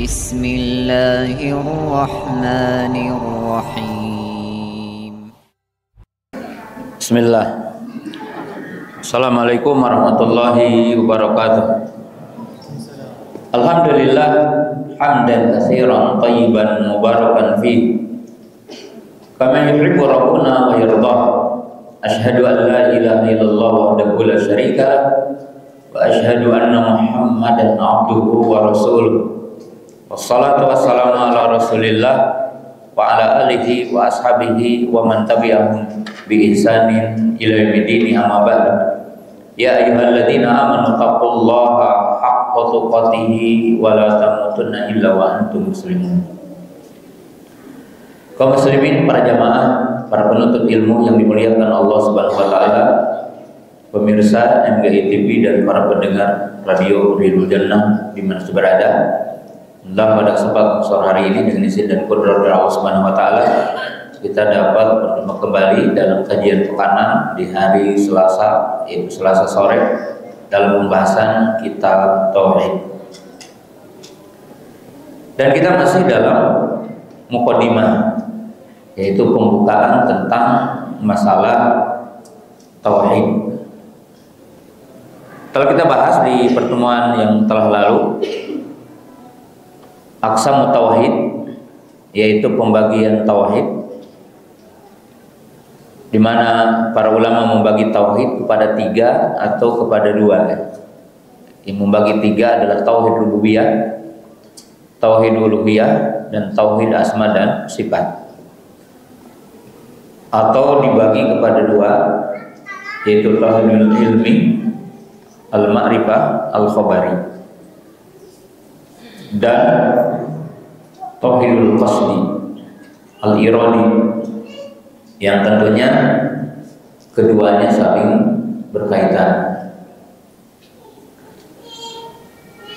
بسم الله الرحمن الرحيم. بسم الله. Assalamualaikum warahmatullahi wabarakatuh. Alhamdulillah hamdan katsiran thayyiban mubarakan fi kama yuhibbu rabbuna wa yardah. Asyhadu an la ilaha illallah wahdahu la syarika lah wa asyhadu anna Muhammadan abduhu wa rasuluh. Wassalatu wassalamu ala Rasulillah wa ala alihi wa ashabihi wa man tabi'ahum bi ihsanin ila yaumil amma ba'd. Ya ayyuhalladzina amanu taqullaha haqqa tuqatih wa la tamutunna illa wa antum muslimun. Kaum muslimin, para jamaah, para penuntut ilmu yang dimuliakan Allah Subhanahu wa taala, pemirsa MGI TV dan para pendengar radio Ridul Jannah di mana berada. Dalam pada kesempatan sore hari ini dengan izin dan qudrat Allah Subhanahu wa taala, kita dapat bertemu kembali dalam kajian pekanan di hari Selasa, yaitu Selasa sore, dalam pembahasan kitab tauhid. Dan kita masih dalam mukadimah, yaitu pembukaan tentang masalah tauhid. Telah kita bahas di pertemuan yang telah lalu aqsam tauhid, yaitu pembagian tauhid, di mana para ulama membagi tauhid kepada 3 atau kepada 2. Yang membagi 3 adalah tauhid rububiyah, tauhid uluhiyah, dan tauhid asma dan sifat. Atau dibagi kepada 2, yaitu tauhidul ilmi, al-ma'rifah, al-khabari, dan tauhidul qasdi, al-iradi, yang tentunya keduanya saling berkaitan.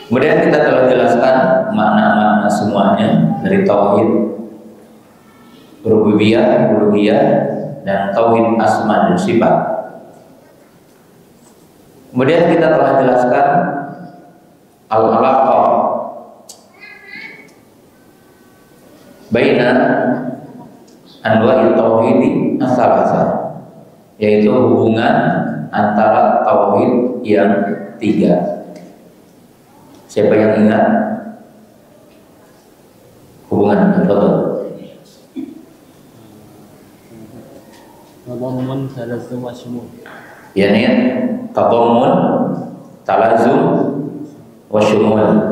Kemudian kita telah jelaskan makna-makna semuanya dari tauhid rububiyah, uluhiyah, dan tauhid asma dan sifat. Kemudian kita telah jelaskan al-alaqah baina anwa'i tauhid as-salasa, yaitu hubungan antara tauhid yang 3. Siapa yang ingat hubungan itu? Tadammun, talazum, wa shumul. Yani tadammun, talazum, wa shumul.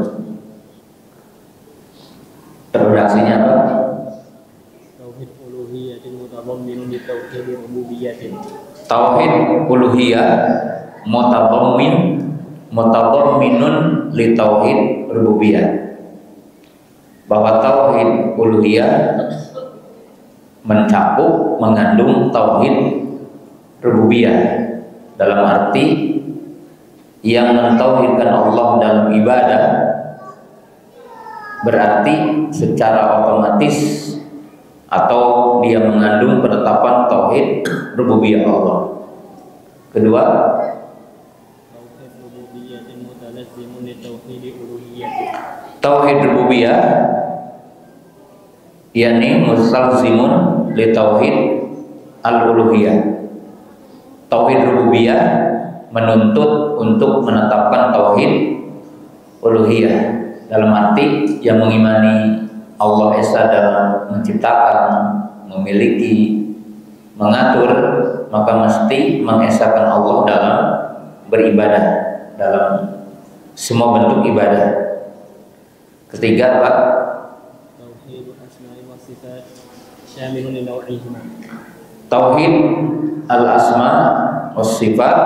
Redaksinya apa? Tauhid uluhiyatin mutadamminun li tauhid rububiyyatin. Tauhid uluhiyah mutadamminun li tauhid rububiyah. Bahwa tauhid uluhiyah mencakup, mengandung tauhid rububiyah, dalam arti yang mentauhidkan Allah dalam ibadah, berarti secara otomatis atau dia mengandung penetapan tauhid rububiyah Allah. Kedua, Tauhid rububiyyatin mutalazzimun li tauhid uluhiyyatin. tauhid rububiyah yakni mustalzimun li tauhid al-uluhiyah. Tauhid rububiyah menuntut untuk menetapkan tauhid uluhiyah, dalam arti yang mengimani Allah Esa dalam menciptakan, memiliki, mengatur, maka mesti mengesakan Allah dalam beribadah, dalam semua bentuk ibadah. Ketiga, Pak, Tauhid asma'i wa sifat syamilun li naw'ihima. tauhid al-asma was sifat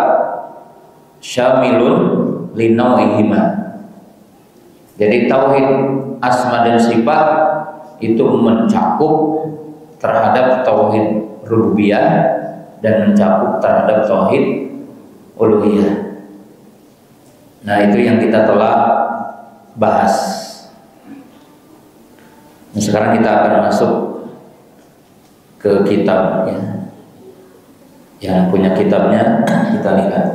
syamilun li naw'ihima. Jadi tauhid asma dan sifat itu mencakup terhadap tauhid rububiyah dan mencakup terhadap tauhid uluhiyah. Nah, itu yang kita telah bahas. Nah, sekarang kita akan masuk ke kitab, ya. Yang punya kitabnya kita lihat.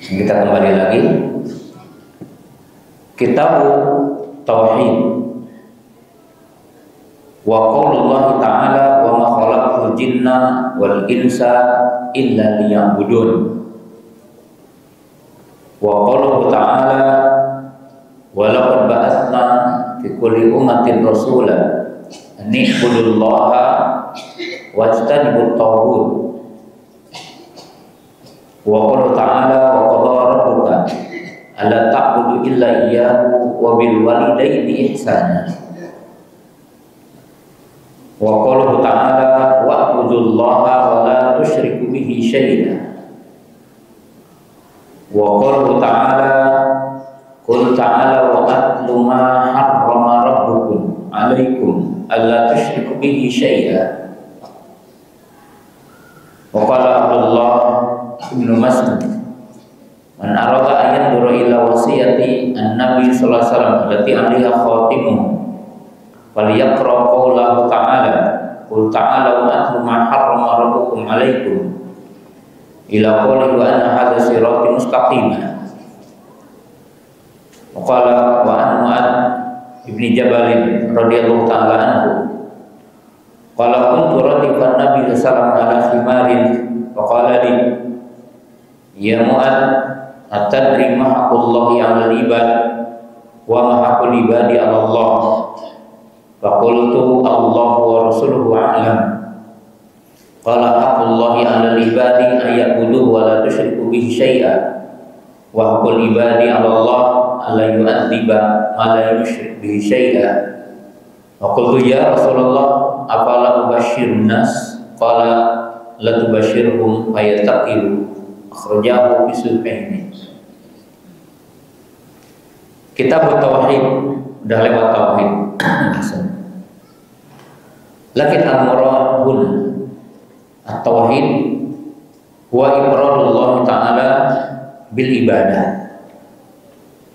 Kita kembali lagi Kitab Tauhid. Wa qaulullah ta'ala wa ma khalaqtul jinna wal insa illa liya'budun. Wa qauluhu ta'ala wa laqad ba'atsna fi kulli ummatin rasulan an i'budullaha wajtanibut taghut. Wa qauluhu ta'ala wa qadara rabbuka alla ta'budu illa iyyahu wa bil walidayni ihsana. Wa qauluhu ta'ala wa'budullaha wa la tusyriku bihi syai'an. Wa qauluhu ta'ala qul ta'ala wa atlu ma harrama rabbukum 'alaikum alla tusyriku bihi syai'an. Wa qala Abdullah bin Mas'ud man arada an yandura ila wasiyati an-nabi sallallahu alaihi wasallam allati 'alaiha khatimuhu falyaqra qawlahu ta'ala qul ta'ala wa atlu ma harrama rabbukum 'alaikum ila qawlihi wa anna hadha sirati mustaqima. Wa qala wa an Mu'adz ibni Jabal radhiyallahu ta'ala anhu qala kuntu radifan nabi sallallahu alaihi wasallam ala khimarin wa qala li ya Mu'adz atadri ma haqqullahi 'alal ibad wa ma haqqul ibadi 'ala Allah. Faqultu Allahu wa rasuluhu a'lam. Qala haqqullahi 'alal ibadi ayyabuduhu wa la tusyriku bihi syai'an wa haqqul ibadi 'ala Allah alla yu'adziba ma la yusyrik bihi syai'an. Wa qultu ya Rasulullah afala ubashshirun nas qala la tubashshirhum fayattaqilu. Akhrajahu fi Suhaini. Kitab Tauhid udah lewat tauhid. Lakin al-murad huna at-tauhid huwa ifradullah ta'ala bil ibadah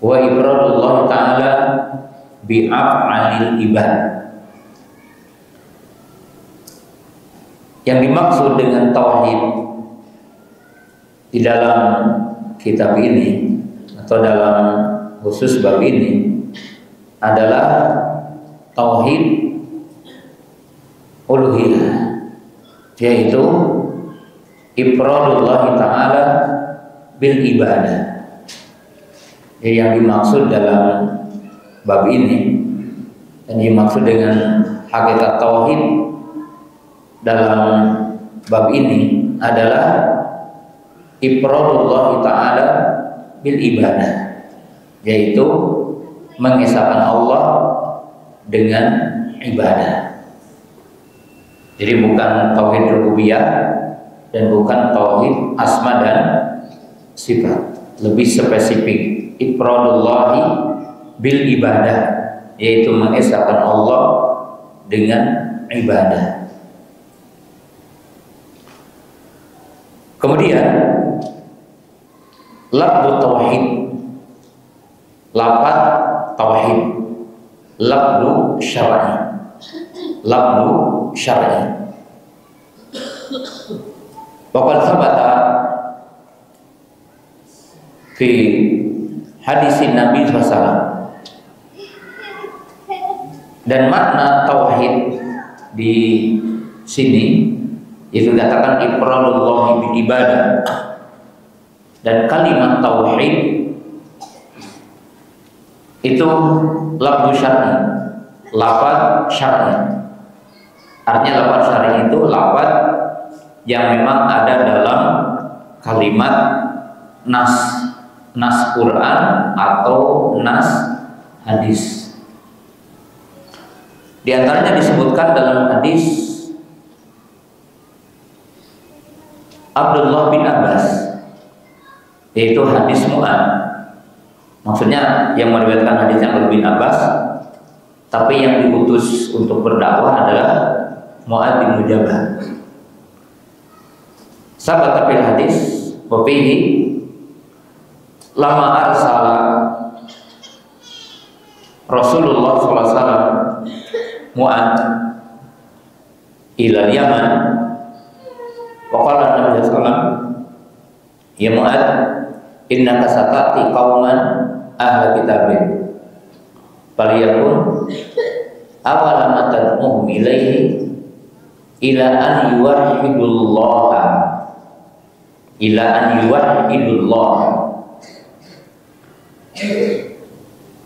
wa ifradullah ta'ala bi af'alil ibad. Yang dimaksud dengan tauhid di dalam kitab ini atau dalam khusus bab ini adalah tauhid uluhiyah, yaitu ifradullah ta'ala bil ibadah. Yang dimaksud dalam bab ini dan dimaksud dengan hakikat tauhid dalam bab ini adalah ifradullah ta'ala bil ibadah, yaitu mengesahkan Allah dengan ibadah. Jadi bukan tauhid rububiyah dan bukan tauhid asma dan sifat. Lebih spesifik ifradullahi bil ibadah, yaitu mengesahkan Allah dengan ibadah. Kemudian lafzu tauhid, lafaz tauhid, lafzu syar'i, lafzu syar'i. Waqad thabata fi hadis Nabi SAW. Dan makna tauhid di sini itu dikatakan ifradullah bil ibadah. Dan kalimat tauhid itu lafzu syar'i, lafaz syar'i. Artinya lafaz syar'i itu lafaz yang memang ada dalam kalimat nas Quran atau nas hadis. Di antaranya disebutkan dalam hadis Abdullah bin Abbas, yaitu hadis Mu'adz. Maksudnya yang meriwayatkan hadisnya Abdullah bin Abbas, tapi yang diutus untuk berdakwah adalah Mu'adz bin Jabal. Sahabat fil hadis wa fihi lama arsala Rasulullah SAW Mu'adz ila Yaman. Waqala Nabi sallallahu ya Mu'adz innaka satati qauman ahla kitabin Faliyakun awalama tad'uhum ilaihi ila an yuwahhidullaha, ila an yuwahhidullah.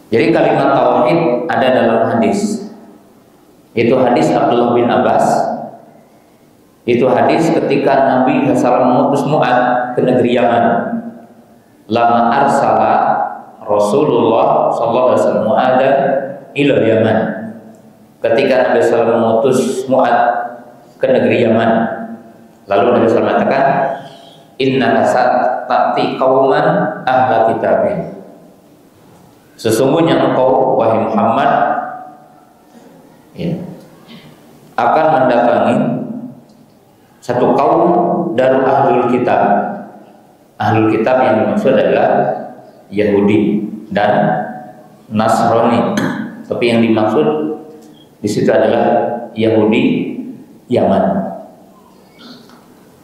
Jadi kalimat tauhid ada dalam hadis. Itu hadis Abdullah bin Abbas. Itu hadis ketika Nabi SAW mengutus Mu'ad ke negeri Yaman. Lama arsala Rasulullah SAW Mu'adan ila Yaman. Ketika Nabi SAW mengutus Mu'ad ke negeri Yaman, lalu Nabi SAW mengatakan, Inna ta'ti qauman ahla kitabin. Sesungguhnya engkau wahai Muhammad akan mendatangi satu kaum dari ahlul kitab. Ahlul kitab yang dimaksud adalah Yahudi dan Nasrani. Tapi yang dimaksud di situ adalah Yahudi Yaman.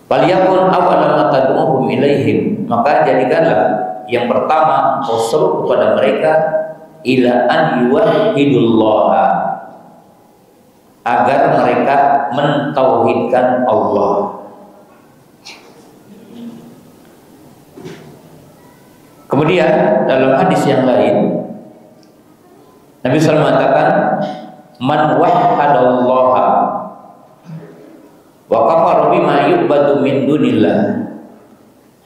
Faliyakun awwalama tad'uhum ilaihim, maka jadikanlah yang pertama engkau seru kepada mereka ila an yuwahhidullaha, agar mereka mentauhidkan Allah. Kemudian dalam hadis yang lain Nabi SAW mengatakan, man wahhadallaha wa kafara bima yu'badu min dunillah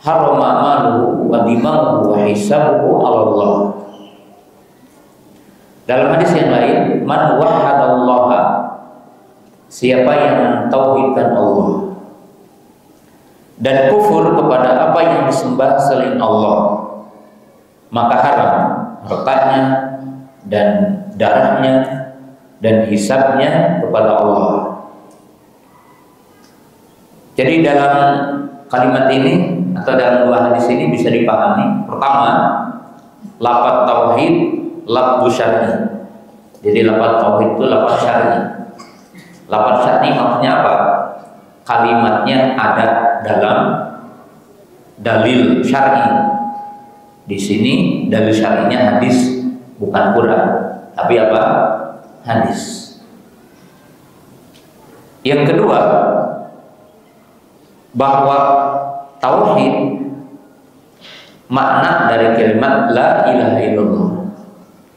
harama maluhu wa dimahu wa hisabuhu 'ala Allah. Dalam hadis yang lain, man wahhadallaha, siapa yang mentauhidkan Allah dan kufur kepada apa yang disembah selain Allah, maka haram hartanya dan darahnya dan hisabnya kepada Allah. Jadi dalam kalimat ini atau dalam dua hadis ini bisa dipahami, pertama, lafaz tauhid lafzu syar'i. Jadi lafaz tauhid itu lafaz syar'i. Lafaz syar'i maksudnya apa? Kalimatnya ada dalam dalil syar'i. Di sini dalil syar'inya hadis, bukan Quran, tapi apa? Hadis. Yang kedua, bahwa tauhid makna dari kalimat la ilaha illallah.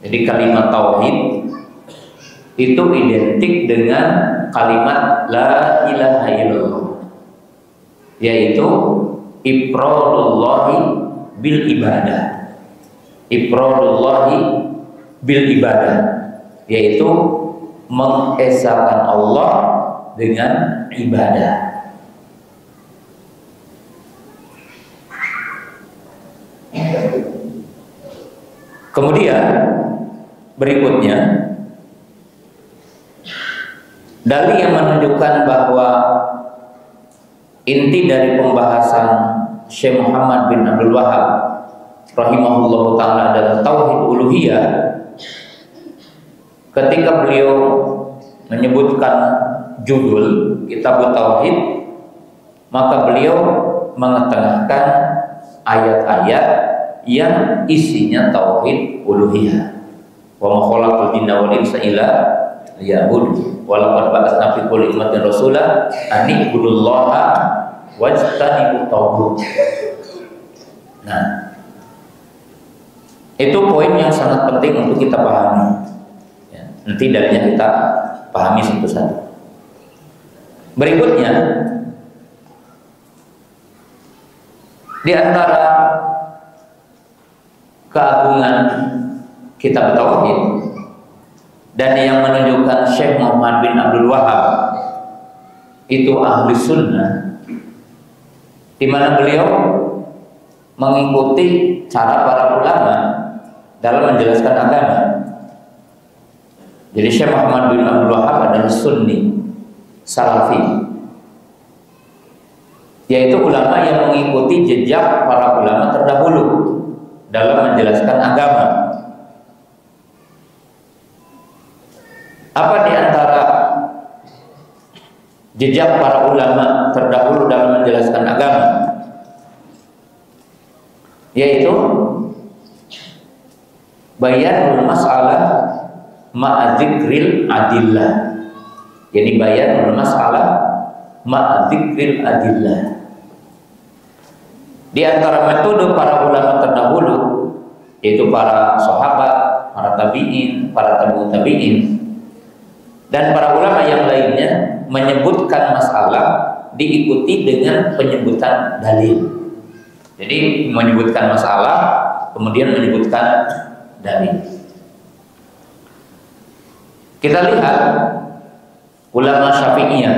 Jadi kalimat tauhid itu identik dengan kalimat la ilaha illallah, yaitu ifradullahi bil ibadah. Ifradullahi bil ibadah, yaitu mengesakan Allah dengan ibadah. Kemudian berikutnya dalil yang menunjukkan bahwa inti dari pembahasan Syekh Muhammad bin Abdul Wahab rahimahullah ta'ala adalah tauhid uluhiyah. Ketika beliau menyebutkan judul kitab tauhid, maka beliau mengetengahkan ayat-ayat yang isinya tauhid uluhiyah. Wa ma khalaqul jinna wal insa illa liya'budun wa laqad ba'atsna fi kulli ummatin rasula an i'budullaha wajtanibut taghut. Nah, itu poin yang sangat penting untuk kita pahami. Ya, nanti dalilnya kita pahami satu-satu. Berikutnya, di antara keagungan kitab tauhid dan yang menunjukkan Syekh Muhammad bin Abdul Wahab itu ahli sunnah, di mana beliau mengikuti cara para ulama dalam menjelaskan agama. Jadi Syekh Muhammad bin Abdul Wahab adalah sunni salafi, yaitu ulama yang mengikuti jejak para ulama terdahulu dalam menjelaskan agama. Apa di antara jejak para ulama terdahulu dalam menjelaskan agama? Yaitu bayanul mas'alah ma'dzikril adillah. Jadi bayan bermasalah ma'dzikril adillah. Di antara metode para ulama terdahulu, yaitu para sahabat, para tabi'in, para tabi'ut tabi'in, dan para ulama yang lainnya, menyebutkan masalah diikuti dengan penyebutan dalil. Jadi menyebutkan masalah kemudian menyebutkan dalil. Kita lihat ulama Syafi'iyah.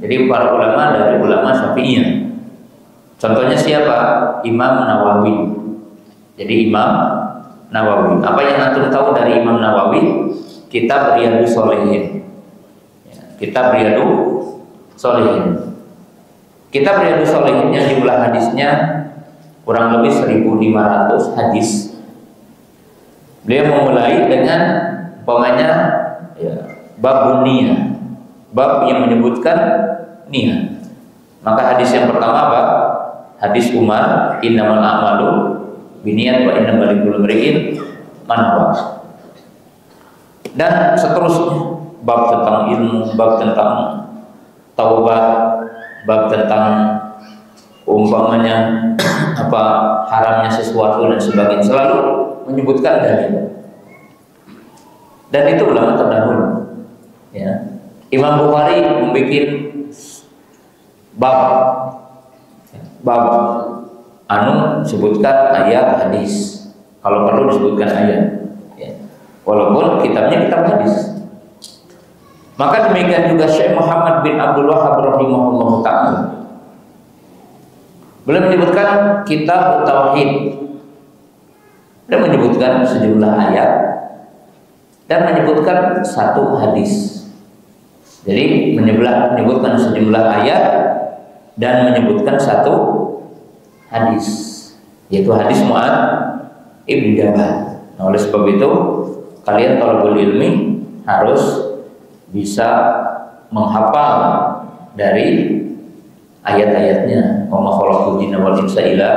Jadi para ulama dari ulama Syafi'iyah. Contohnya siapa? Imam Nawawi. Jadi Imam Nawawi. Apa yang antum tahu dari Imam Nawawi? Kitab Riyadhus Shalihin. Kitab Riyadhus Shalihin. Kitab Riyadhus Shalihin yang jumlah hadisnya kurang lebih 1.500 hadis. Beliau memulai dengan umpamanya bab niyah, bab yang menyebutkan niyah. Maka hadis yang pertama apa? Hadis Umar, innamal a'malu binniyat wa innamal likulli imri'in ma nawa. Dan seterusnya, bab tentang ilmu, bab tentang taubat, bab tentang umpamanya apa haramnya sesuatu dan sebagainya, selalu menyebutkan dalil. Dan itu ulama terdahulu. Ya. Imam Bukhari membuat bab sebutkan ayat hadis, kalau perlu disebutkan ayat, ya. Walaupun kitabnya kitab hadis. Maka demikian juga Syekh Muhammad bin Abdul Wahhab rahimahullah ta'ala, beliau menyebutkan kitab tauhid. Beliau menyebutkan sejumlah ayat dan menyebutkan satu hadis. Jadi menyebutkan sejumlah ayat dan menyebutkan satu hadis, yaitu hadis Mu'adz ibn Jabal. Nah, oleh sebab itu kalian talabul ilmi harus bisa menghafal dari ayat-ayatnya. Wa ma khalaqtul jinna wal insa illa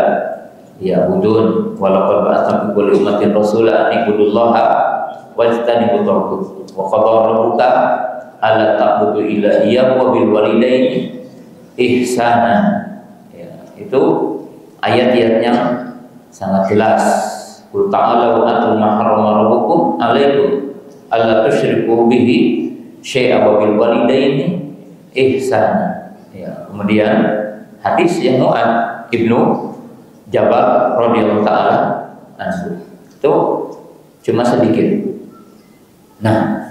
liya'budun wa laqad ba'atsna fi kulli ummatin rasula an ibudullaha wajtanibut taghut wa qadara rabbuka alla ta'budu illa iyyahu wa bil walidaini ihsana. Ya, itu ayat-ayat yang sangat jelas. Qul ta'alu atlu ma harrama rabbukum 'alaikum alla tusyriku bihi syai'a wa bil walidaini ihsana. Ya, kemudian hadis yang Mu'adz ibnu Jabal radhiyallahu taala anhu itu cuma sedikit. Nah,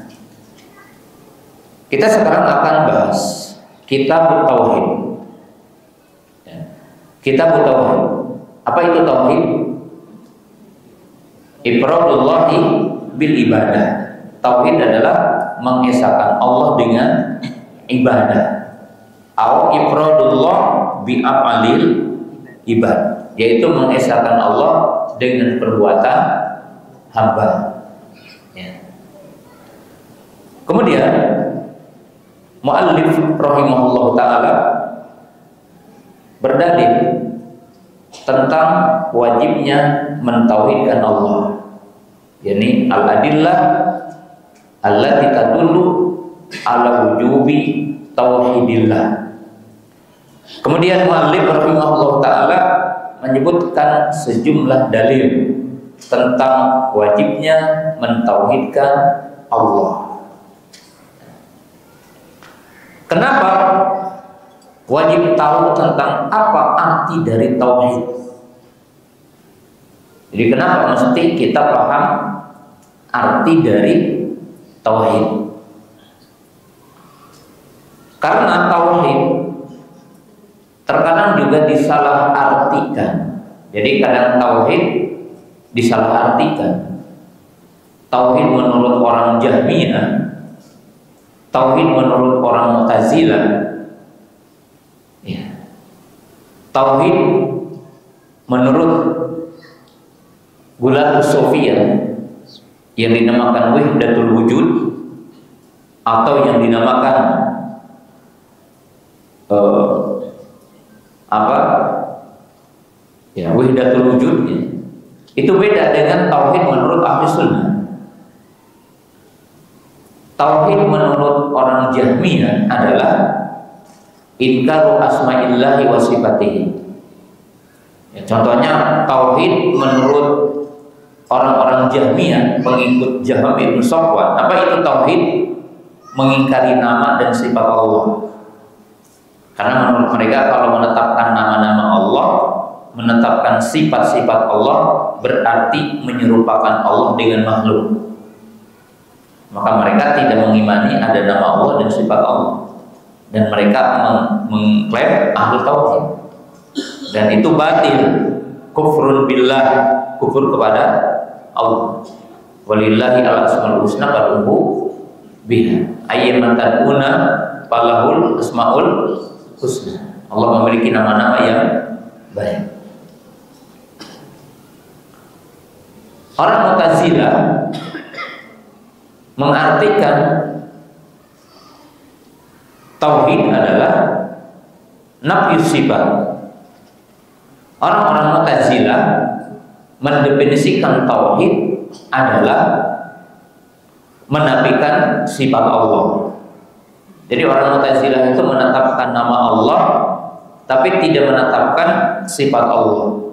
kita sekarang akan bahas kitab tauhid. Ya. Kitab tauhid. Apa itu tauhid? Ifradullahi bil ibadah. Tauhid adalah mengesahkan Allah dengan ibadah. Au ifradullah bi afalil ibad, yaitu mengesahkan Allah dengan perbuatan hamba. Ya. Kemudian muallif rahimahullah ta'ala berdalil tentang wajibnya mentauhidkan Allah, yakni al-adillah allati tadullu ala wujubi tauhidillah. Kemudian muallif rahimahullah ta'ala menyebutkan sejumlah dalil tentang wajibnya mentauhidkan Allah. Kenapa wajib tahu tentang apa arti dari tauhid? Jadi kenapa mesti kita paham arti dari tauhid? Karena tauhid terkadang juga disalahartikan. Jadi kadang tauhid disalahartikan. Tauhid menurut orang Jahmiyah, tauhid menurut orang Mu'tazilah, ya. Tauhid menurut Gulatus Sofia yang dinamakan Wahdatul Wujud atau yang dinamakan Wahdatul Wujud, ya. Itu beda dengan tauhid menurut Ahli Sunnah. Tauhid menurut orang Jahmiyah adalah inkaru asma'illahi wa sifatihi. Ya, contohnya tauhid menurut orang-orang Jahmiyah, pengikut Jahm bin Safwan. Apa itu tauhid? Mengingkari nama dan sifat Allah. Karena menurut mereka kalau menetapkan nama-nama Allah, menetapkan sifat-sifat Allah, berarti menyerupakan Allah dengan makhluk. Maka mereka tidak mengimani ada nama Allah dan sifat Allah, dan mereka mengklaim ahli tauhid, dan itu batil, kufrun billah, kufur kepada Allah. Walillahi al-asmaul husna fad'uhu biha ayyaman tad'una falahul asmaul husna. Allah memiliki nama-nama yang baik. Orang Mu'tazilah mengartikan tauhid adalah nafyus sifat. Orang-orang Mu'tazilah mendefinisikan tauhid adalah menafikan sifat Allah. Jadi orang Mu'tazilah itu menetapkan nama Allah tapi tidak menetapkan sifat Allah.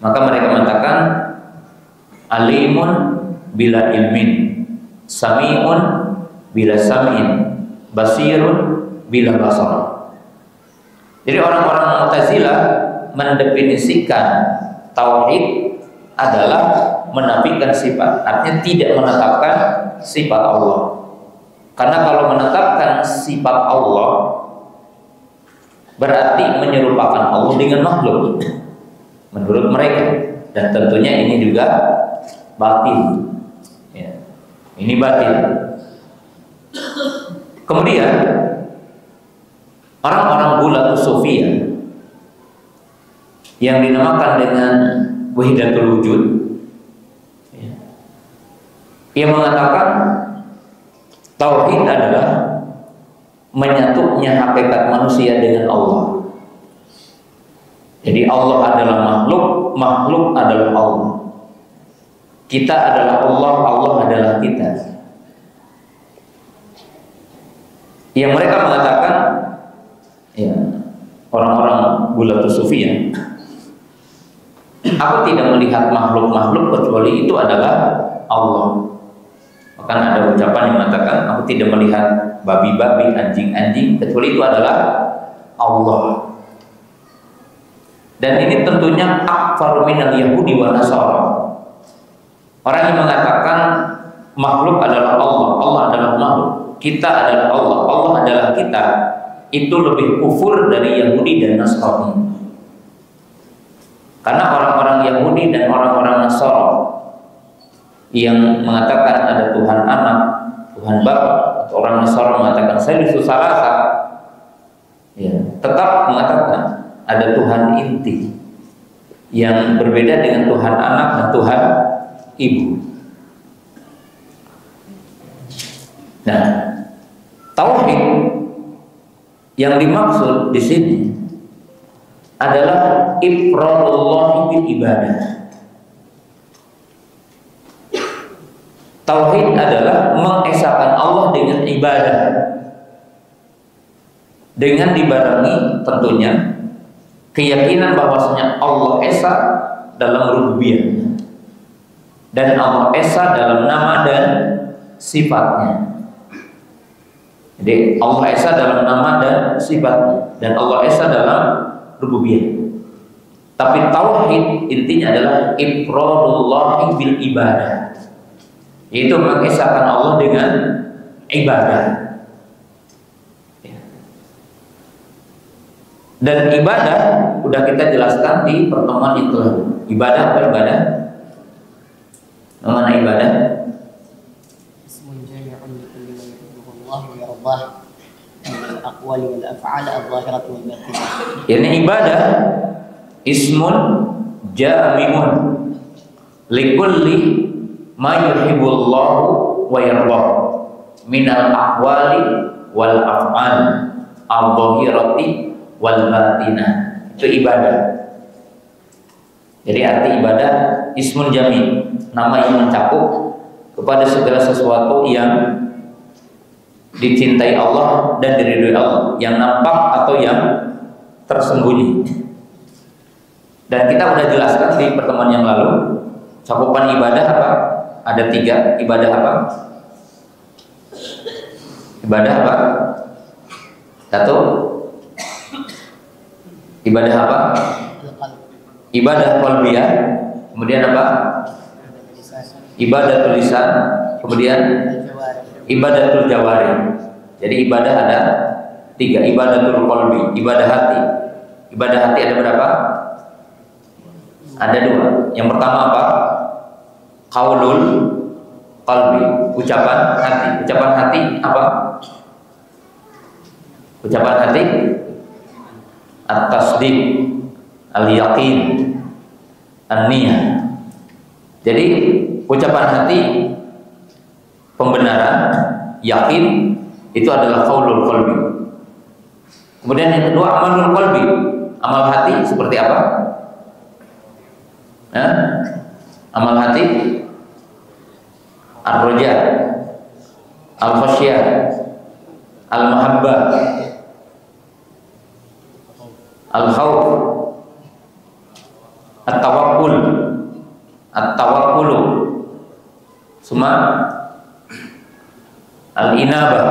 Maka mereka mengatakan alimun bila ilmin, sami'un bila sam'in, basirun bila basar. Jadi orang-orang Mu'tazilah mendefinisikan tauhid adalah menafikan sifat, artinya tidak menetapkan sifat Allah. Karena kalau menetapkan sifat Allah berarti menyerupakan Allah dengan makhluk menurut mereka, dan tentunya ini juga batil. Ya, ini batil. Kemudian orang-orang Ghulatus Sufiyah yang dinamakan dengan Wahdatul Wujud, ya, yang mengatakan tauhid adalah menyatunya hakikat manusia dengan Allah. Jadi Allah adalah makhluk, makhluk adalah Allah. Kita adalah Allah, Allah adalah kita. Yang mereka mengatakan, ya, orang-orang Ghulatus Sufiyah, aku tidak melihat makhluk-makhluk kecuali itu adalah Allah. Bahkan ada ucapan yang mengatakan, aku tidak melihat babi-babi, anjing-anjing kecuali itu adalah Allah. Dan ini tentunya akfar minal Yahudi wa Nasara. Orang yang mengatakan makhluk adalah Allah, Allah adalah makhluk, kita adalah Allah, Allah adalah kita, itu lebih kufur dari Yahudi dan Nasrani. Karena orang-orang Yahudi dan orang-orang Nasara yang mengatakan ada Tuhan anak, Tuhan Bapa, atau orang Nasara mengatakan Salisu Salasa, ya, tetap mengatakan ada Tuhan inti yang berbeda dengan Tuhan anak dan Tuhan ibu. Nah, tauhid yang dimaksud di sini adalah ifradullah bil ibadah. Tauhid adalah mengesahkan Allah dengan ibadah, dengan dibarengi tentunya keyakinan bahwasanya Allah esa dalam rububiyahnya dan Allah esa dalam nama dan sifatnya. Jadi Allah esa dalam nama dan sifatnya, dan Allah esa dalam rububiyah. Tapi tauhid intinya adalah ifradullah bil ibadah, yaitu mengesahkan Allah dengan ibadah. Dan ibadah sudah kita jelaskan di pertemuan itu lalu. Ibadah apa ibadah? Mana ibadah? Ismun jami'un likulli ma yuhibbuhu Allah wa yardah min al-aqwali wal af'ali adh-dhahirati wal batinah. Ini ibadah ismun jami'un likulli ma yuhibbu Allah wa yardah min al-aqwali wal af'ali adh-dhahirati wal batinah. Itu ibadah. Jadi arti ibadah ismun jami, nama yang mencakup kepada segala sesuatu yang dicintai Allah dan diridhoi Allah, yang nampak atau yang tersembunyi. Dan kita udah jelaskan di pertemuan yang lalu, cakupan ibadah apa? Ada 3. Ibadah apa? Ibadah apa? 1. Ibadah apa? Ibadah qalbiyah. Kemudian apa? Ibadah tulisan. Kemudian ibadatul jawari. Jadi ibadah ada 3. Ibadatul qalbi, ibadah hati. Ibadah hati ada berapa? Ada 2. Yang pertama apa? Qaulul qalbi, ucapan hati. Ucapan hati apa? Ucapan hati at-tasdiq, al-yaqin, an-niyah. Jadi ucapan hati pembenaran, yakin, itu adalah qaulul qalbi. Kemudian yang kedua amalul qalbi. Amal hati seperti apa? Amal hati ar-raja, al-khasyah, al-mahabbah, al-khawf, at-tawakkul, at-tawakkulu, semua al-inabah.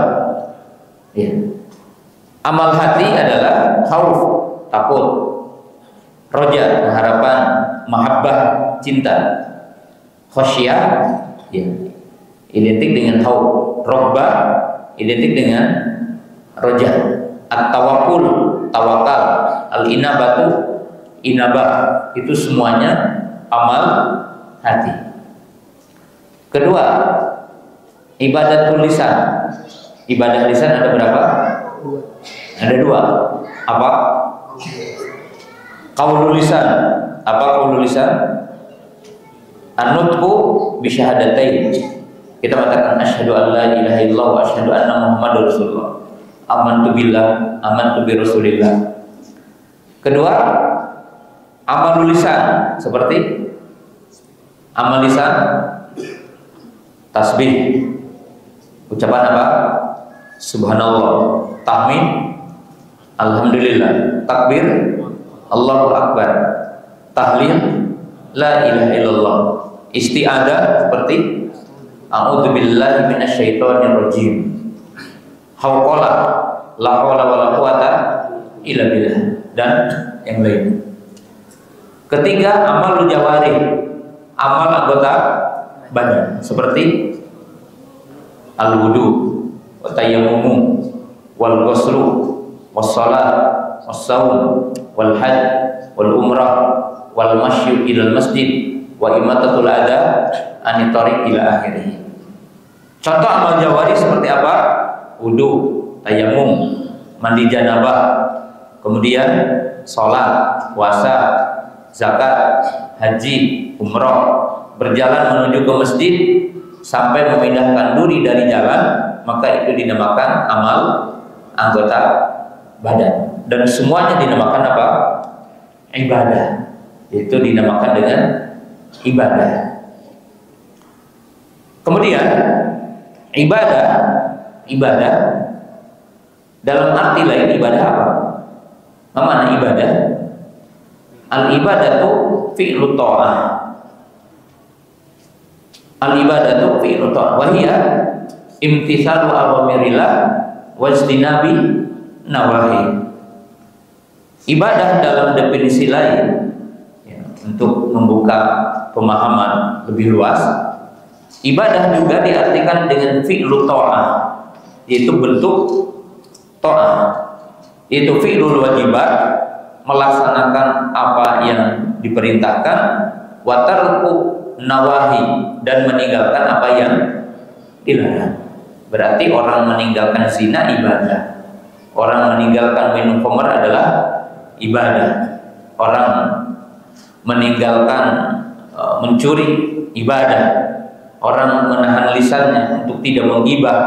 Ya. Amal hati adalah khauf, takut, roja, harapan, mahabbah, cinta, khasyah, ya, identik dengan khauf, robbah, identik dengan roja, at-tawakkul, tawakal, al-inabatu, inabah, itu semuanya amal hati. Kedua, ibadah tulisan. Ibadah lisan ada berapa? Ada 2. Apa? Qaulul lisan. Apa qaulul lisan? An-nutqu bi syahadatain. Kita katakan asyhadu an la ilaha illallah wa asyhadu anna muhammadar rasulullah. Amantu billah, amantu bi rasulillah. Kedua, amal lisan seperti amal lisan tasbih. Ucapan apa? Subhanallah, tahmid, alhamdulillah, takbir, Allahu akbar, tahlil, la ilaha illallah, isti'adah seperti a'udzubillahi minasyaitonir rajim, hauqalah, la haula wala quwata illa billah, dan yang lain. Ketiga, amal jawari, amal anggota badan seperti al-wudu, wa tayammumu, wal ghuslu, was salat, was saum, wal hajj, wal umrah, wal masyu ilal masjid, wa imatatul adha anit tariq ila akhirih. Contoh amal jawari seperti apa? Wudu, tayammum, mandi janabah, kemudian salat, puasa, zakat, haji, umrah, berjalan menuju ke masjid sampai memindahkan duri dari jalan, maka itu dinamakan amal anggota badan. Dan semuanya dinamakan apa? Ibadah. Itu dinamakan dengan ibadah. Kemudian ibadah dalam arti lain, ibadah apa? Mana ibadah? Al-ibadatu fi'lu ta'ah. Al-ibadatu fi'lu ta'ah wa hiya imtithalu awamirillah wa ijtinabi nawahi. Ibadah dalam definisi lain, ya, untuk membuka pemahaman lebih luas, ibadah juga diartikan dengan fi'lu ta'ah, yaitu bentuk ta'ah, yaitu fi'lul wajibat, melaksanakan apa yang diperintahkan, wa tarku nawahi, dan meninggalkan apa yang dilarang. Berarti orang meninggalkan zina ibadah, orang meninggalkan minum khamr adalah ibadah, orang meninggalkan mencuri ibadah, orang menahan lisannya untuk tidak menggibah,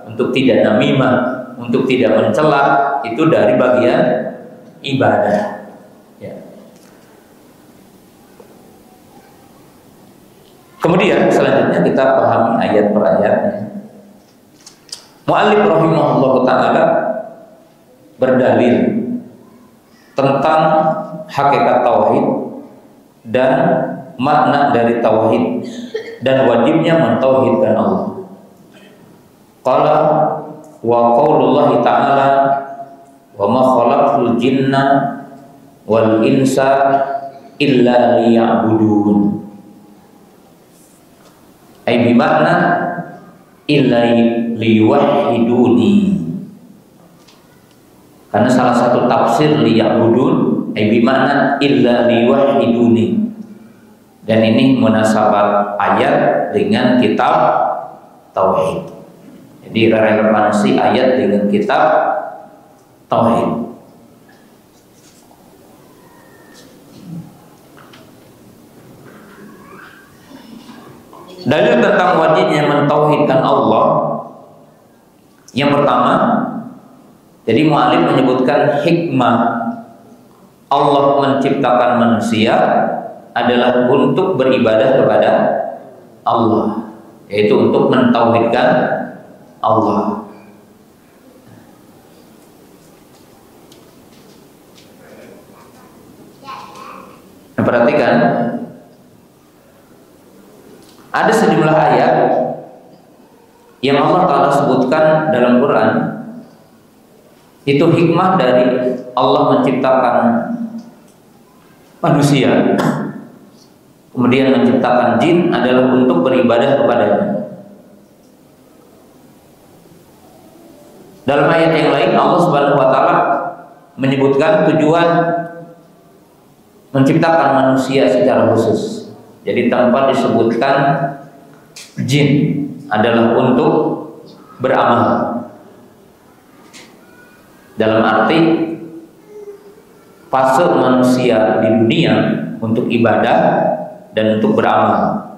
untuk tidak namimah, untuk tidak mencela, itu dari bagian ibadah. Ya. Kemudian selanjutnya kita pahami ayat per ayatnya. Mu'allif rahimahullah ta'ala berdalil tentang hakikat tauhid dan makna dari tauhid dan wajibnya mentauhidkan Allah. Qala wa qaulullahi ta'ala wa ma khalaqtul jinna wal insa illa liya'budun. Ai bimakna illa liwahiduni. Karena salah satu tafsir liya'budun ai bimakna illa liwahiduni. Dan ini munasabat ayat dengan kitab tauhid. Jadi relevansi ayat dengan kitab tauhid. Dalil tentang wajibnya mentauhidkan Allah. Yang pertama, jadi mu'allif menyebutkan hikmah Allah menciptakan manusia adalah untuk beribadah kepada Allah, yaitu untuk mentauhidkan Allah. Nah, perhatikan, ada sejumlah ayat yang Allah Ta'ala sebutkan dalam Quran. Itu hikmah dari Allah menciptakan manusia, kemudian menciptakan jin adalah untuk beribadah kepadanya. Dalam ayat yang lain Allah Subhanahu wa Ta'ala menyebutkan tujuan menciptakan manusia secara khusus. Jadi tanpa disebutkan jin adalah untuk beramal. Dalam arti fase manusia di dunia untuk ibadah dan untuk beramal.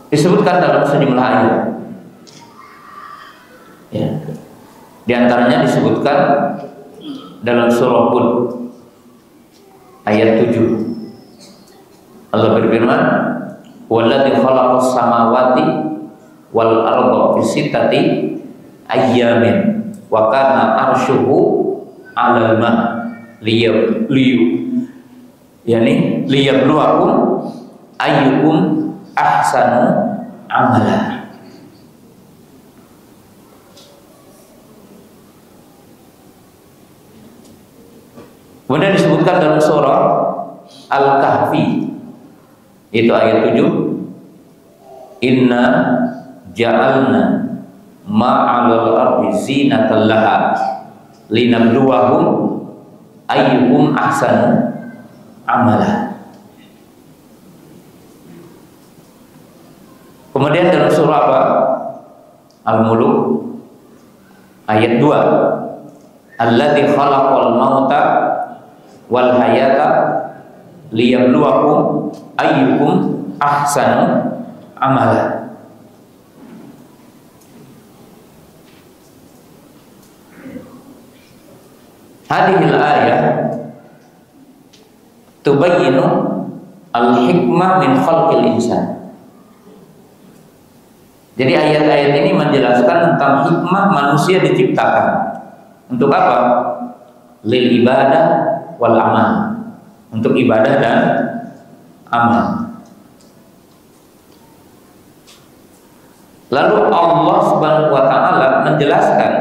Disebutkan dalam sejumlah ayat. Ya. Di antaranya disebutkan dalam surah Hud ayat 7. Allah berfirman, "Walladzi khalaqas samawati wal arda fi sittati ayyamin wa kana arshuhu 'alal ma' liyabluwakum ayyukum ahsanu amala." Kemudian disebutkan dalam surah Al-Kahfi itu ayat 7, "Inna ja'alna ma'alal ardi zinatan laha linabluwahum ayyukum ahsanu amala." Kemudian dalam surah apa? Al-Mulk ayat 2, "Alladzi khalaqal mauta wal hayata liyabluwakum ayyukum ahsanu amala." Hadhil ayat tubayyinu al-hikmah min khalqil insan. Jadi ayat-ayat ini menjelaskan tentang hikmah manusia diciptakan. Untuk apa? Lil ibadah wal amal. Untuk ibadah dan amal. Lalu Allah Subhanahu wa Ta'ala menjelaskan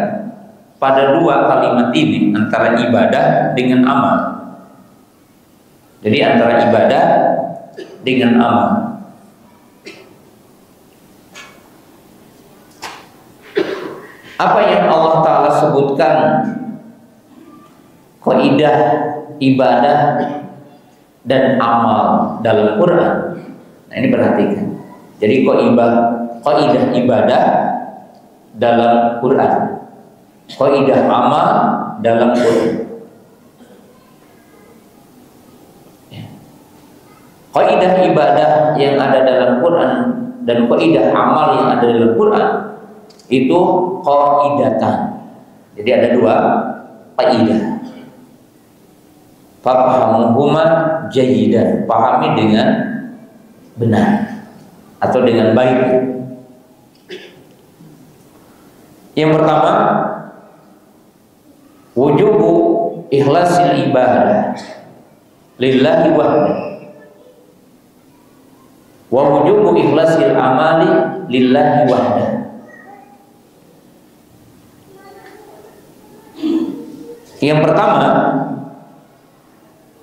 pada dua kalimat ini antara ibadah dengan amal. Jadi antara ibadah dengan amal. Apa yang Allah Ta'ala sebutkan kaidah ibadah dan amal dalam Quran. Nah, ini perhatikan. Jadi kaidah ibadah dalam Quran, kaidah amal dalam Quran. Kaidah ibadah yang ada dalam Quran dan kaidah amal yang ada dalam Quran itu qaidatan. Jadi ada dua kaidah. Fahamuhuma jayyidan, pahami dengan benar atau dengan baik. Yang pertama, wujubu ikhlasil ibadah lillahi wahdahu wa wujubu ikhlasil amali lillahi wahdahu. Yang pertama,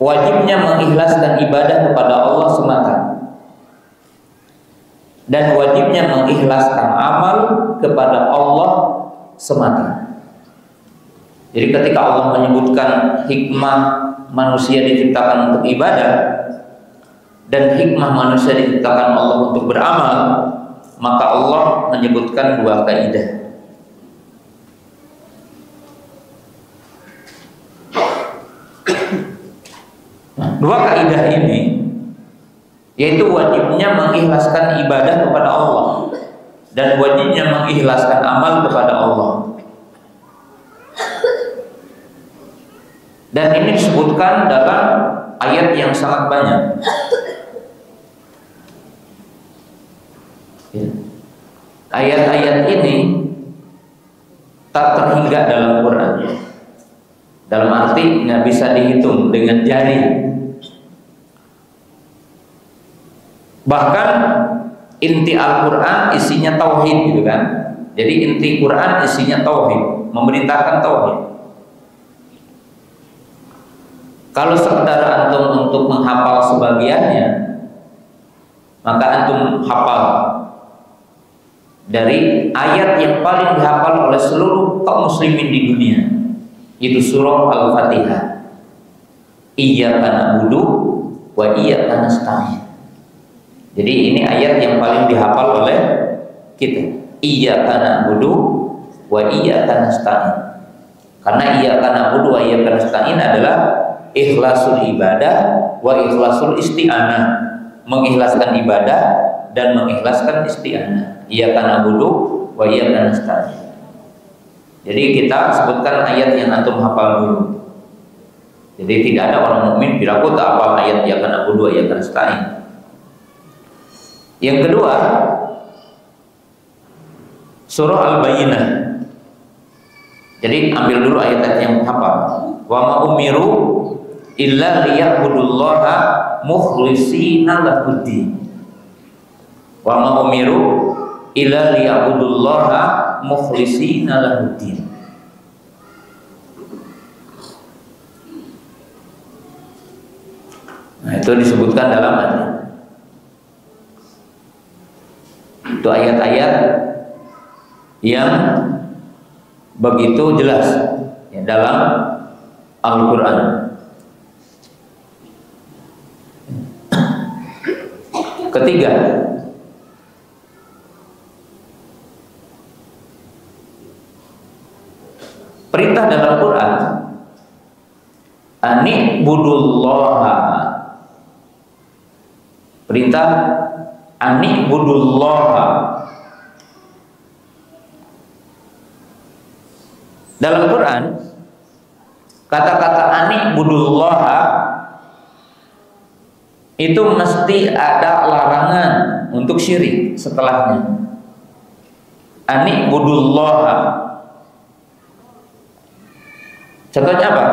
wajibnya mengikhlaskan ibadah kepada Allah semata, dan wajibnya mengikhlaskan amal kepada Allah semata. Jadi ketika Allah menyebutkan hikmah manusia diciptakan untuk ibadah dan hikmah manusia diciptakan Allah untuk beramal, maka Allah menyebutkan dua kaidah. Dua kaidah ini yaitu wajibnya mengikhlaskan ibadah kepada Allah dan wajibnya mengikhlaskan amal kepada Allah. Dan ini disebutkan dalam ayat yang sangat banyak. Ayat-ayat ini tak terhingga dalam Quran. Dalam arti nggak bisa dihitung dengan jari. Bahkan inti Al-Quran isinya tauhid, gitu kan? Jadi inti Quran isinya tauhid, memerintahkan tauhid. Kalau sekedar antum untuk menghafal sebagiannya, maka antum hafal dari ayat yang paling dihafal oleh seluruh kaum muslimin di dunia, itu surah Al-Fatihah. Iyyaka na'budu wa iyyaka nasta'in. Jadi ini ayat yang paling dihafal oleh kita. Iyyaka na'budu wa iyyaka nasta'in. Karena iyyaka na'budu wa iyyaka nasta'in adalah ikhlasul ibadah wa ikhlasul isti'anah, mengikhlaskan ibadah dan mengikhlaskan isti'anah. Iyyaka na'budu wa iyyaka nasta'in. Jadi kita sebutkan ayat yang antum hafal dulu. Jadi tidak ada orang mukmin bila aku tak hafal ayat iyyaka na'budu wa iyyaka nasta'in. Yang kedua, surah Al-Bayyinah. Jadi ambil dulu ayat-ayat yang hafal. Wa ma umiru illa liya'budullaha mukhlishina lahuddin. Wa ma umiru illa liya'budullaha mukhlishina lahuddin. Nah, itu disebutkan dalam ayat. Itu ayat-ayat yang begitu jelas ya, dalam Al-Quran. Ketiga, perintah dalam Quran, ani'budullaha, perintah ani'budullaha. Dalam Quran, kata-kata ani'budullaha itu mesti ada larangan untuk syirik setelahnya. Ani'budullaha. Contohnya apa?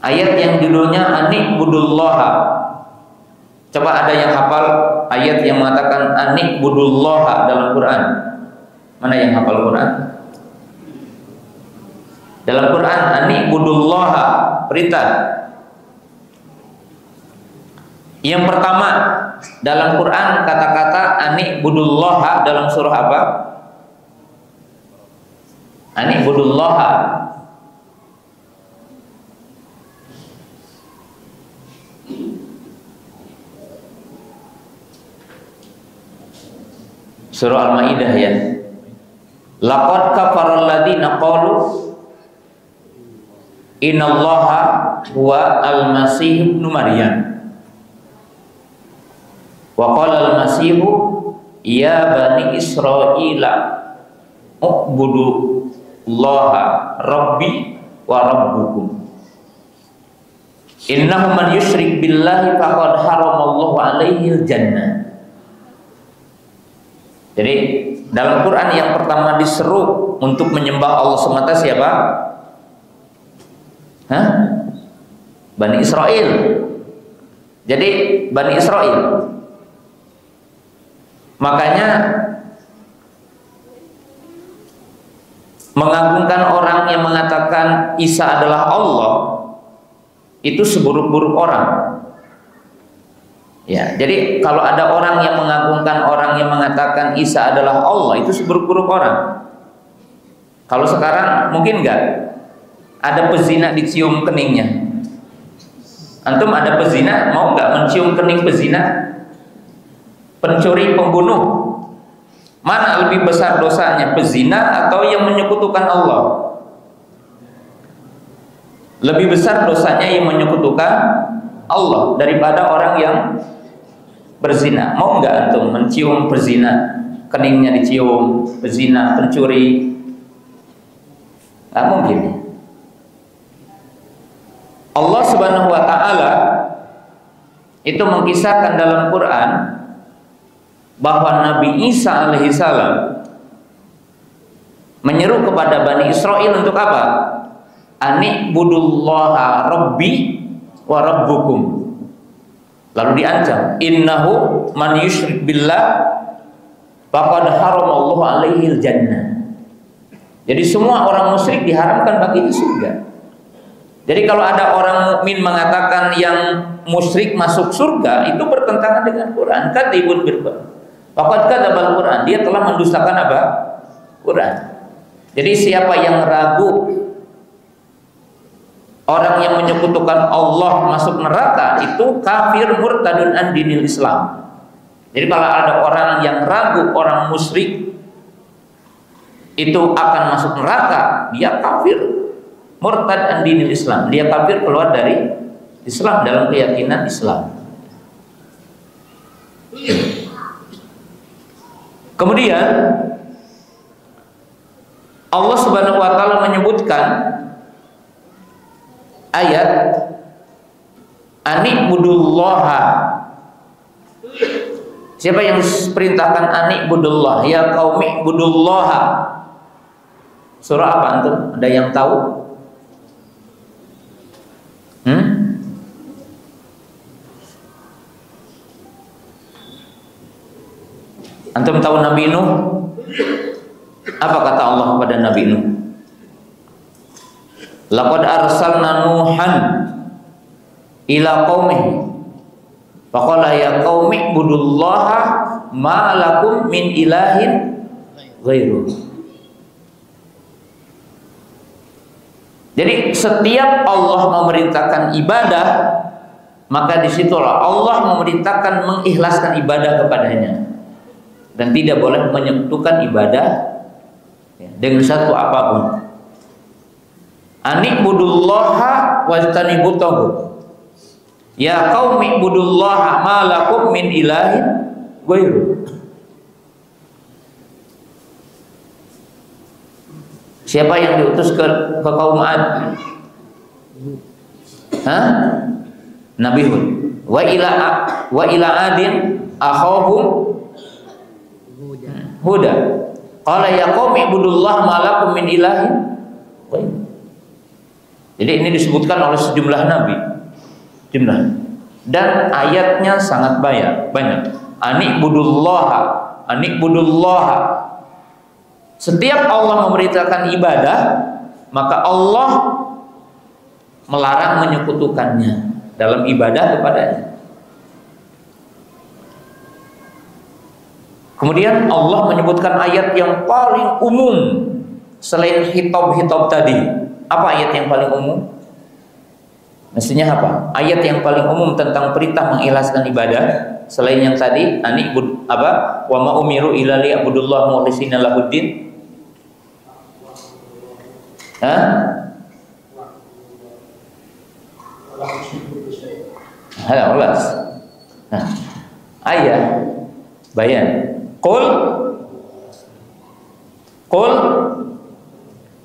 Ayat yang judulnya ani'budullaha. Coba ada yang hafal ayat yang mengatakan ani'budullaha dalam Quran? Mana yang hafal Quran? Dalam Quran ani'budullaha, perintah. Yang pertama dalam Quran kata-kata ani'budullaha dalam surah apa? Ani'budullaha. Surah Al-Maidah ya. Laqad kafaral ladzina qalu innallaha huwa al-masih ibnu Maryam. Wa qala al-masih ya bani Israila ubudu allaha rabbi wa rabbukum. Innahu man yusyrik billahi faqad haramallahu alaihi al-jannah Jadi dalam Quran yang pertama diseru untuk menyembah Allah semata siapa? Hah? Bani Israel. Jadi Bani Israel. Makanya mengagungkan orang yang mengatakan Isa adalah Allah itu seburuk-buruk orang. Ya, jadi kalau ada orang yang mengagungkan orang yang mengatakan Isa adalah Allah itu seburuk-buruk orang. Kalau sekarang mungkin enggak ada pezina dicium keningnya. Antum ada pezina mau enggak mencium kening pezina? Pencuri, pembunuh. Mana lebih besar dosanya, pezina atau yang menyekutukan Allah? Lebih besar dosanya yang menyekutukan Allah daripada orang yang berzina. Mau nggak antum mencium pezina, keningnya dicium, pezina, pencuri? Nggak mungkin. Allah Subhanahu wa Ta'ala itu mengkisahkan dalam Quran bahwa Nabi Isa alaihissalam menyeru kepada Bani Israel untuk apa? Ani'budullaha rabbi wa rabbukum. Lalu diancam, innahu man yusyrik billah faqad haramallahu alaihil jannah. Jadi semua orang musyrik diharamkan baginya surga. Jadi kalau ada orang mukmin mengatakan yang musyrik masuk surga, itu bertentangan dengan Quran. Kadzibun birba. Faqad kadzabal Quran. Dia telah mendustakan apa? Quran. Jadi siapa yang ragu orang yang menyekutukan Allah masuk neraka itu kafir murtadun an dinil Islam. Jadi kalau ada orang yang ragu orang musyrik itu akan masuk neraka, dia kafir murtad an dinil Islam. Dia kafir keluar dari Islam dalam keyakinan Islam. Kemudian Allah Subhanahu wa Ta'ala menyebutkan ayat ani'budullaha. Siapa yang perintahkan ani'budullah? Ya qaumi budullaha. Surah apa antum? Ada yang tahu? Antum tahu Nabi Nuh? Apa kata Allah kepada Nabi Nuh? Laqad arsalna Nuhan ila qaumihi faqala ya qaumi budullaha ma lakum min ilahin ghairu. Jadi setiap Allah memerintahkan ibadah, maka disitulah Allah memerintahkan mengikhlaskan ibadah kepadanya dan tidak boleh menyekutukan ibadah dengan satu apapun. Ani'budullaha wajtanibut taghut. Ya qaumi ibudullaha ma lakum min ilahin ghairu. Siapa yang diutus ke kaum Ad? Hah? Nabi Hud. Wa ila adin akhahum Huda. Qala ya qaumi ibudullaha ma lakum min ilahin ghairu. Jadi ini disebutkan oleh sejumlah nabi, dan ayatnya sangat banyak. Ani'budullaha. Setiap Allah memerintahkan ibadah, maka Allah melarang menyekutukannya dalam ibadah kepadanya. Kemudian Allah menyebutkan ayat yang paling umum selain hitab tadi. Apa ayat yang paling umum? Mestinya apa? Ayat yang paling umum tentang perintah mengikhlaskan ibadah selain yang tadi wa ma umiru illa liya'budullaha mukhlishina lahuddin. Hah? Halo, ulas. Nah, ayat bayan. Qul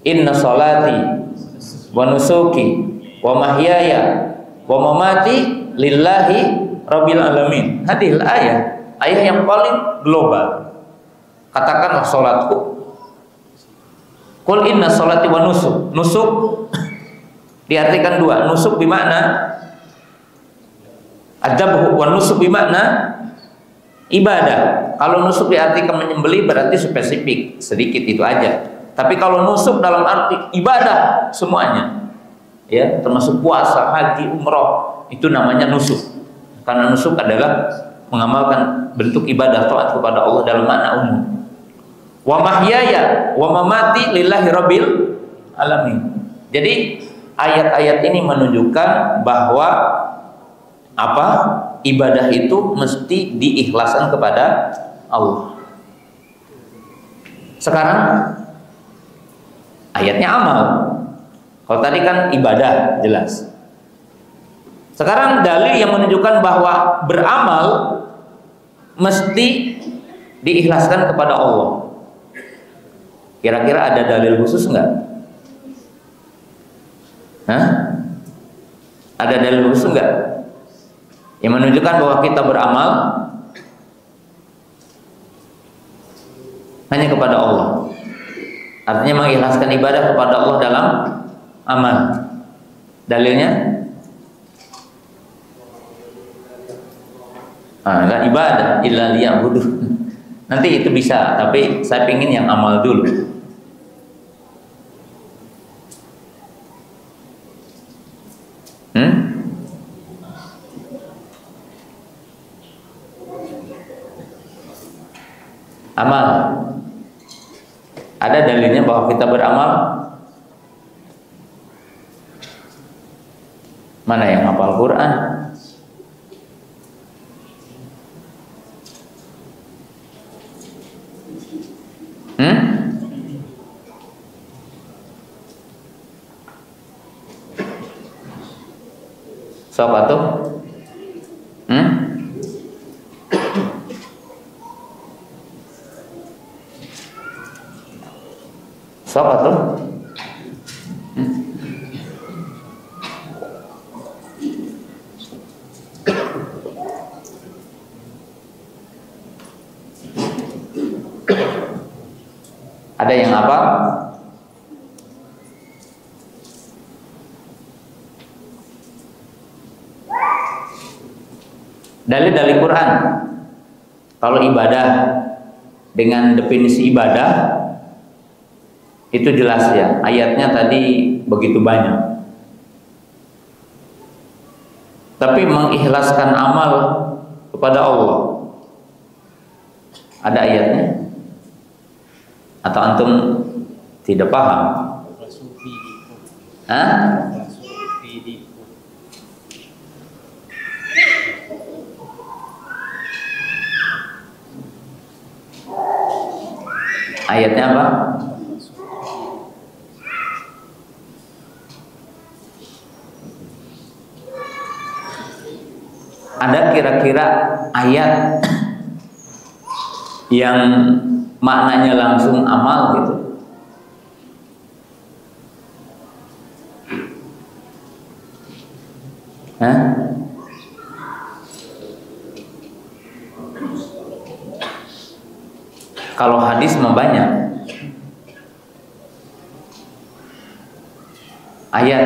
inna salati wa nusuki wa mahyaya wa mamati lillahi rabbil alamin. Hadil ayat yang paling global. katakanlah salatku. Qul inna salati wa nusuk. Nusuk diartikan dua. Nusuk bermakna adzabhu wa nusuk bermakna ibadah. Kalau nusuk diartikan menyembelih berarti spesifik, sedikit itu aja. Tapi kalau nusuk dalam arti ibadah semuanya, ya, termasuk puasa, haji, umroh, itu namanya nusuk. Karena nusuk adalah mengamalkan bentuk ibadah taat kepada Allah dalam makna umum. Wa mahyaya wa mamati lillahi rabbil alamin. Jadi ayat-ayat ini menunjukkan bahwa apa? Ibadah itu mesti diikhlaskan kepada Allah. Sekarang ayatnya amal. Kalau tadi kan ibadah jelas. Sekarang dalil yang menunjukkan bahwa beramal mesti diikhlaskan kepada Allah. Kira-kira ada dalil khusus enggak? Hah? Ada dalil khusus enggak? Yang menunjukkan bahwa kita beramal hanya kepada Allah. Artinya mengikhlaskan ibadah kepada Allah dalam amal. Dalilnya? La ibadah illa liya'budu. Nanti itu bisa, tapi saya pingin yang amal dulu. Amal. Ada dalilnya bahwa kita beramal? Mana yang hafal Quran? Siapa tuh? Siapa tuh? Ada yang apa? Dalil-dalil Quran. Kalau ibadah dengan definisi ibadah itu jelas ya. Ayatnya tadi begitu banyak. Tapi mengikhlaskan amal kepada Allah, ada ayatnya? Atau antum tidak paham? Hah? Ayatnya apa? Ada kira-kira ayat yang maknanya langsung amal gitu? Hah? Kalau hadis mah banyak. Ayat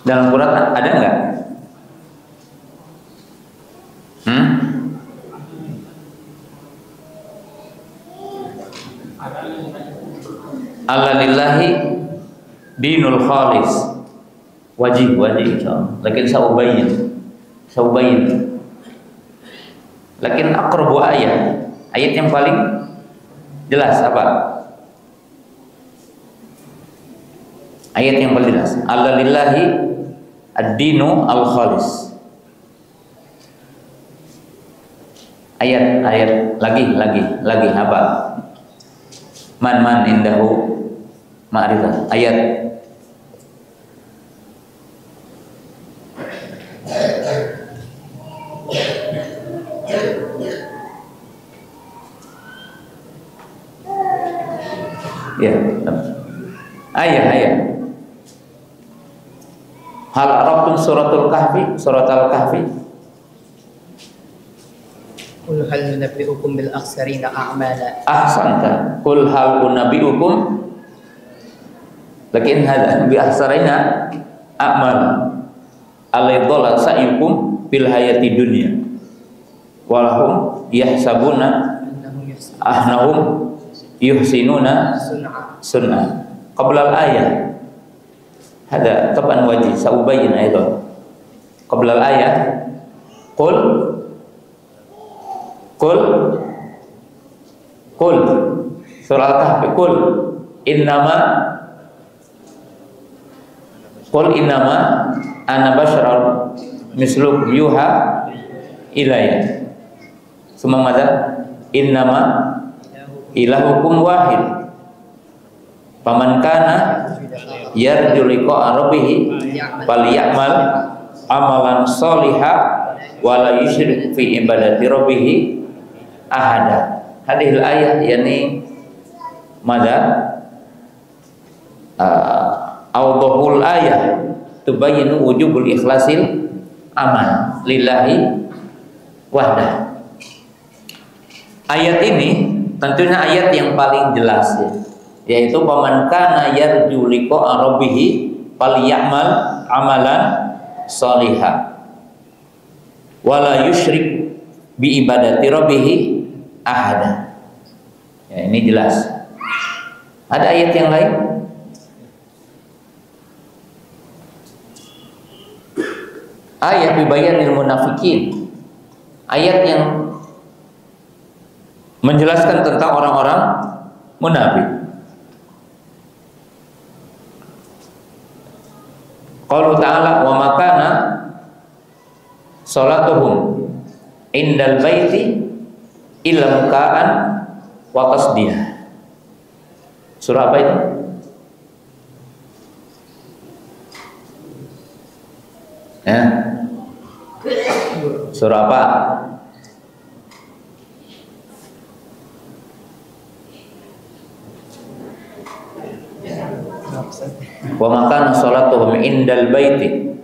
dalam Quran ada enggak? Alalillahi dinul khalis. Wajib insyaallah. Lakin saubayin. Lakin aqrabu ayat. Ayat yang paling jelas apa? Ayat yang paling jelas. Alalillahi ad-dinu al-khalis. Ayat lagi apa? Man indahu ma'rifah. Ayat ya. Ayah. Hal arabtum suratul kahfi, surat al-kahfi. Qul hal nunabbi'ukum bil akhsarina a'mala. Ahsanta. Qul hal unabbi'ukum lakin hada bi akhsarina a'mal. Alaydalla sa'yukum fil hayati dunya. Walahum yahsabuna annahum yuhsinuna sun'a. Qabla al-ayah hada taban wajib saubayyin aidan qabla al-ayah qul surah al-kahfi qul innama ana basyarum mislukum yuha ilayya summa madza innama ilahukum wahid faman kana yarju liqa'a rabbih falyamal amalan sholihan wa la yusyrik fi ibadati rabbih ahada. Hadhil ayat yani madza awdhul ayat tubayyinu wujubul ikhlasil amal lillahi wahdah. Ayat ini tentunya ayat yang paling jelas ya, yaitu paman kana yarju liqa'a rabbih falyamal amalan sholihan wala yusyrik bi ibadati rabbih ahada. Ya, ini jelas. Ada ayat yang lain? Ayat bibayanil munafikin. Ayat yang menjelaskan tentang orang-orang munafik. Qalu ta'ala wa makana salatuhum indal baiti illa muka'an wa tasdiyah. Surah apa itu? Ya. Surah apa? Wa makana salatuhum indal baiti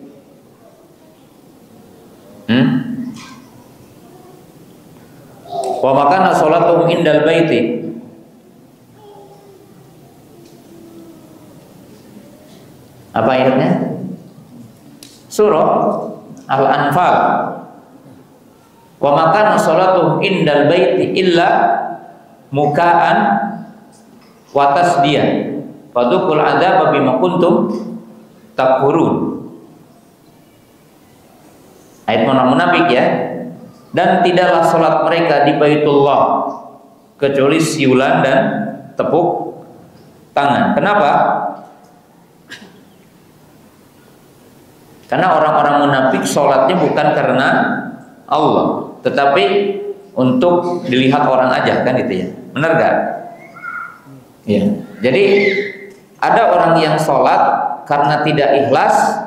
wa makana salatuhum indal baiti apa ayatnya? Surah Al-Anfal. Wa makana salatuhum indal baiti illa muka'an wa tasdiyah fadukul adzaba bima kuntum takfurun. Ayat munafik ya. Dan tidaklah salat mereka di Baitullah kecuali siulan dan tepuk tangan. Kenapa? Karena orang-orang munafik salatnya bukan karena Allah, tetapi untuk dilihat orang aja kan itu ya. Benar gak? Ya. Jadi ada orang yang sholat karena tidak ikhlas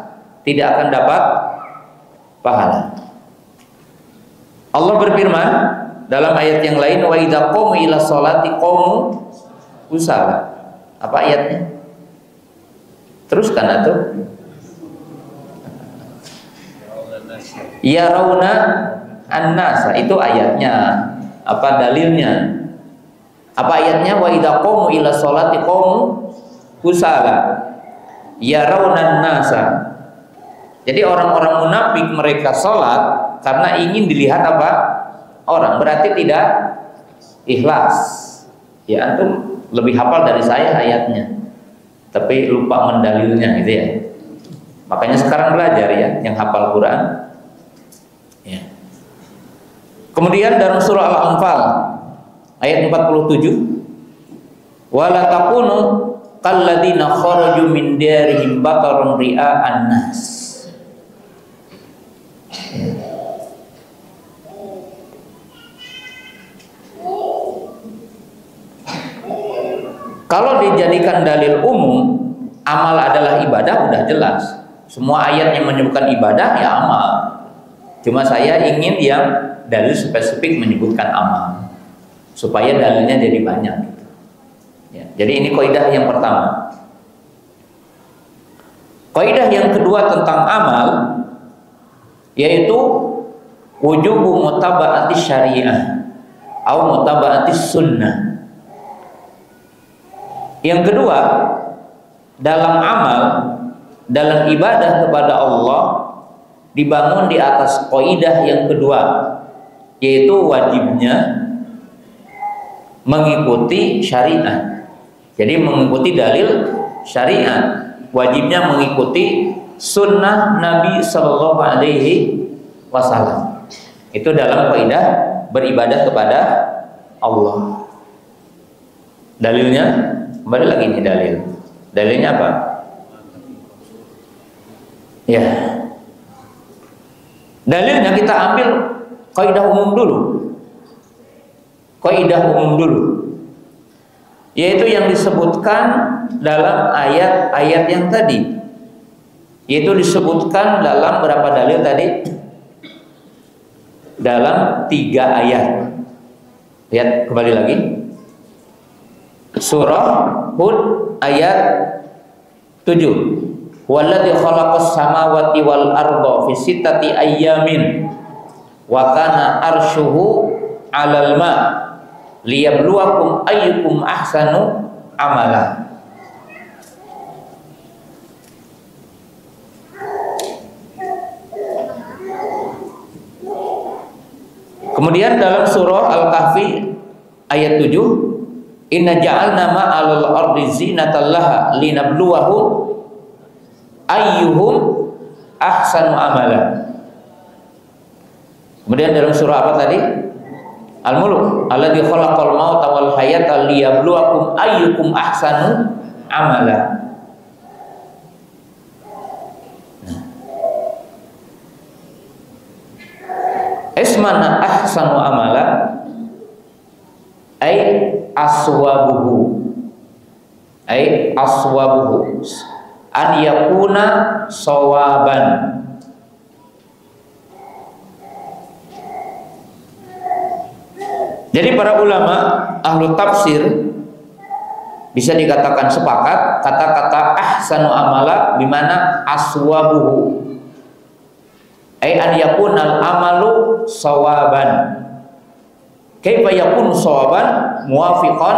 tidak akan dapat pahala. Allah berfirman dalam ayat yang lain, wa idza qamu ila sholati qamu kusala. Apa ayatnya? Teruskan atuh. Ya rauna an-nasa, itu ayatnya. Apa dalilnya? Apa ayatnya? Wa idza qamu ila sholati qamu kusala yarawna nasa. Jadi orang-orang munafik mereka sholat karena ingin dilihat apa? Orang. Berarti tidak ikhlas. Ya antum lebih hafal dari saya ayatnya, tapi lupa mendalilnya gitu ya. Makanya sekarang belajar ya, yang hafal Quran. Ya. Kemudian dalam surah Al-Anfal ayat 47, wala takunu kalladzina kharaju min darihim bataran ria'an nas. Kalau dijadikan dalil umum, amal adalah ibadah, udah jelas. Semua ayat yang menyebutkan ibadah ya amal. Cuma saya ingin yang dalil spesifik menyebutkan amal, supaya dalilnya jadi banyak. Ya, jadi ini kaidah yang pertama. Kaidah yang kedua tentang amal yaitu wujubu mutaba'ati syariah atau mutaba'ati sunnah. Yang kedua, dalam amal, dalam ibadah kepada Allah dibangun di atas kaidah yang kedua, yaitu wajibnya mengikuti syariat. Jadi mengikuti dalil syariat, wajibnya mengikuti sunnah Nabi Sallallahu Alaihi Wasallam. Itu dalam kaidah beribadah kepada Allah. Dalilnya, kembali lagi ini dalil. Dalilnya apa? Ya. Dalilnya kita ambil kaidah umum dulu. Kaidah umum dulu, yaitu yang disebutkan dalam ayat-ayat yang tadi, yaitu disebutkan dalam berapa dalil tadi? Dalam 3 ayat. Lihat kembali lagi, surah Hud ayat 7. Walladzi khalaqas samawati wal arda fi sittati ayyamin wa kana arshuhu 'alal ma' liyabluwakum ayyukum ahsanu amala. Kemudian dalam surah Al-Kahfi ayat 7, inna ja'alna ma'alal ardi zinatan laha linabluwahum ayyuhum ahsanu amala. Kemudian dalam surah apa tadi? Al-Mulk, alladzi khalaqal mauta wal hayata liyabluwakum ayyukum ahsanu amala. Ismana ahsanu amala ay aswabuhu, ay aswabuhu an yakuna sawaban. Jadi para ulama ahlu tafsir bisa dikatakan sepakat kata-kata ahsanu amala bimana aswabuhu, ay an yakunal amalu sawaban. Kaifa yakunu sawaban? Muwafiqan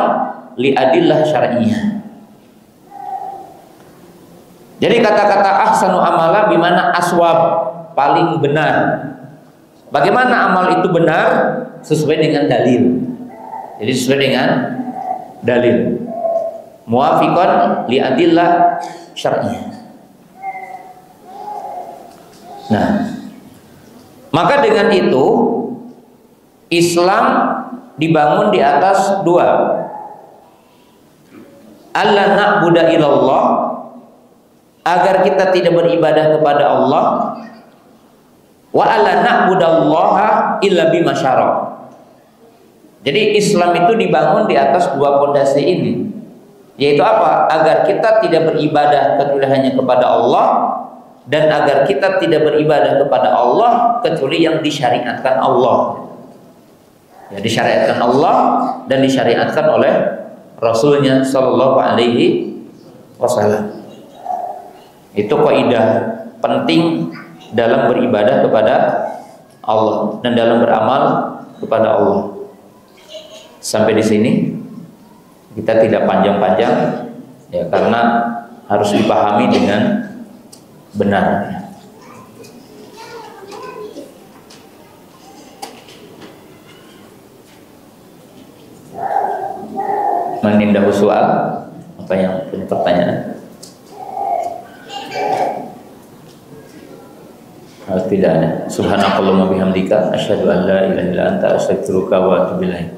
li adillah syar'iyyah. Jadi kata-kata ahsanu amala bimana aswab, paling benar. Bagaimana amal itu benar? Sesuai dengan dalil. Jadi sesuai dengan dalil. Muwafiqan li adillah syar'iyyah. Nah, maka dengan itu Islam dibangun di atas 2. Allah na'budu illallah, agar kita tidak beribadah kepada Allah, wa alla na'budallaha illa bima syara'. Jadi Islam itu dibangun di atas 2 pondasi ini, yaitu apa? Agar kita tidak beribadah kecuali hanya kepada Allah, dan agar kita tidak beribadah kepada Allah kecuali yang disyariatkan Allah. Ya, disyariatkan Allah dan disyariatkan oleh Rasulnya Sallallahu Alaihi Wasallam. Itu kaidah penting dalam beribadah kepada Allah dan dalam beramal kepada Allah. Sampai di sini kita tidak panjang-panjang, ya, karena harus dipahami dengan benar. Menindak soal, apa yang punya pertanyaan? Harus tidak ada. Subhanakallahumma bihamdika asyhadu an la ilaha illa anta astaghfiruka wa atubu ilaik.